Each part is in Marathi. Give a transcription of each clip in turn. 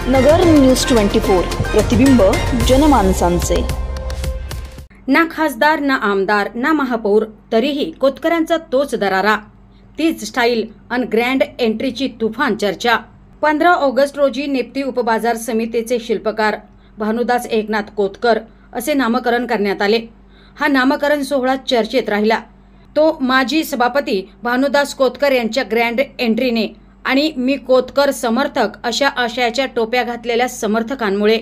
नगर न्यूज 24 प्रतिबिंब जनमानसांचे। ना खासदार ना आमदार ना महापौर तरीही कोतकरांचा तोच दरारा, तीच स्टाईल अन ग्रँड एंट्रीची तुफान चर्चा। 15 ऑगस्ट रोजी नेप्ती उपबाजार समितीचे शिल्पकार भानुदास एकनाथ कोतकर असे नामकरण करण्यात आले। हा नामकरण सोहळा चर्चेत राहिला तो माजी सभापती भानुदास कोतकर यांच्या ग्रँड एंट्रीने आणि मी कोतकर समर्थक अशा आशयाच्या टोप्या घातलेल्या समर्थकांमुळे।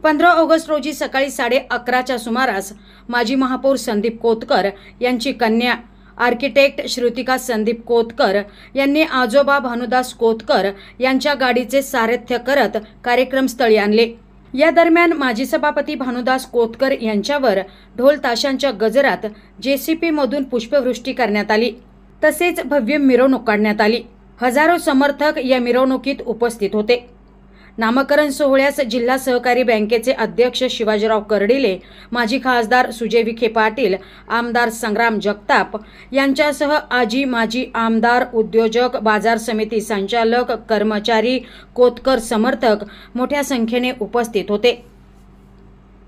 15 ऑगस्ट रोजी सकाळी 11:30च्या सुमारास माजी महापौर संदीप कोतकर यांची कन्या आर्किटेक्ट श्रुतिका संदीप कोतकर यांनी आजोबा भानुदास कोतकर यांच्या गाडीचे सारथ्य करत कार्यक्रमस्थळी आणले। या दरम्यान माजी सभापती भानुदास कोतकर यांच्यावर ढोल ताशांच्या गजरात जेसीपी मधून पुष्पवृष्टी करण्यात आली, तसेच भव्य मिरवणूक काढण्यात आली। हजारो समर्थक या मिरवणुकीत उपस्थित होते। नामकरण सोहळ्यास जिल्हा सहकारी बँकेचे अध्यक्ष शिवाजीराव कर्डिले, माजी खासदार सुजय विखे पाटील, आमदार संग्राम जगताप यांच्यासह माजी आमदार, उद्योजक, बाजार समिती संचालक, कर्मचारी, कोतकर समर्थक मोठ्या संख्येने उपस्थित होते।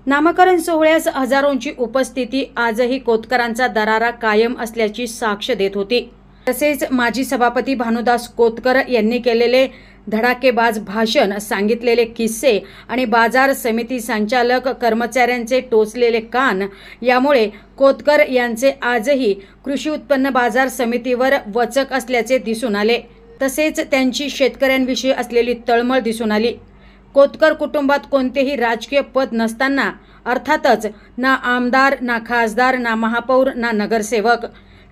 नामकरण सोहळ्यास हजारोंची उपस्थिती आजही कोतकरांचा दरारा कायम असल्याची साक्ष देत होती। तसेच माजी सभापती भानुदास कोतकर यांनी केलेले धडाकेबाज भाषण, सांगितलेले किस्से आणि बाजार समिती संचालक कर्मचाऱ्यांचे टोचलेले कान यामुळे कोतकर यांचे आजही कृषी उत्पन्न बाजार समितीवर वचक असल्याचे दिसून आले। तसेच त्यांची शेतकऱ्यांविषयी असलेली तळमळ दिसून आली। कोतकर कुटुंबात कोणतेही राजकीय पद नसताना, अर्थातच ना आमदार, ना खासदार, ना महापौर, ना नगरसेवक,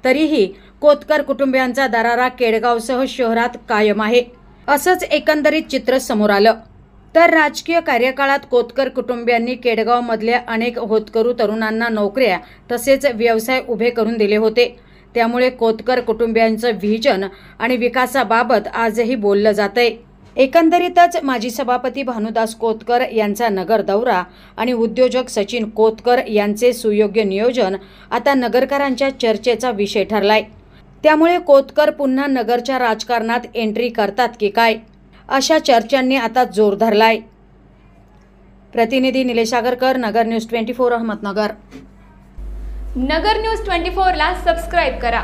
तरीही कोतकर कुटुंबियांचा दरारा केडगावसह शहरात कायम आहे, असंच एकंदरीत चित्र समोर आलं। तर राजकीय कार्यकाळात कोतकर कुटुंबियांनी केडगावमधल्या अनेक होतकरू तरुणांना नोकऱ्या तसेच व्यवसाय उभे करून दिले होते। त्यामुळे कोतकर कुटुंबियांचं व्हिजन आणि विकासाबाबत आजही बोललं जातंय। एकंदरीतच माजी सभापती भानुदास कोतकर यांचा नगर दौरा आणि उद्योजक सचिन कोतकर यांचे सुयोग्य नियोजन आता नगरकरांच्या चर्चेचा विषय ठरलाय। त्यामुळे कोतकर पुन्हा नगरच्या राजकारणात एंट्री करतात की काय, अशा चर्चांनी आता जोर धरलाय। प्रतिनिधी निलेश आगरकर, नगर न्यूज 24, अहमदनगर। नगर न्यूज 24 ला सबस्क्राइब करा।